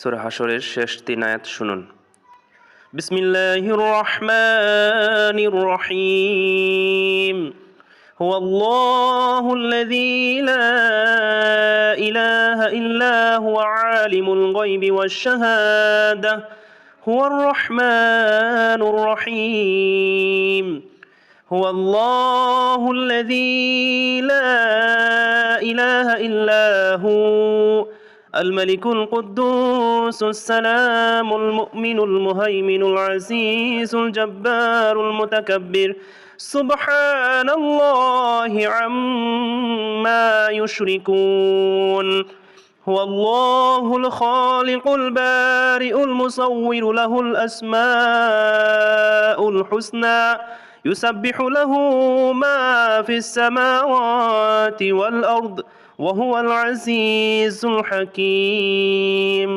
সূরা হাশরের শেষ 3 আয়াত শুনুন। বিসমিল্লাহির রহমানির রহিম। হুয়াল্লাহুল্লাযী লা ইলাহা ইল্লা হুয়া আলিমুল গায়বি ওয়াশ শাহাদাহ হুয়ার রহমানুর রহিম। হুয়াল্লাহুল্লাযী লা ইলাহা ইল্লা হু الملك القدوس السلام المؤمن المهيمن العزيز الجبار المتكبر سبحان الله عما يشركون. هو الله الخالق البارئ المصور له الأسماء الحسنى يسبح له ما في السماوات والأرض وهو العزيز الحكيم.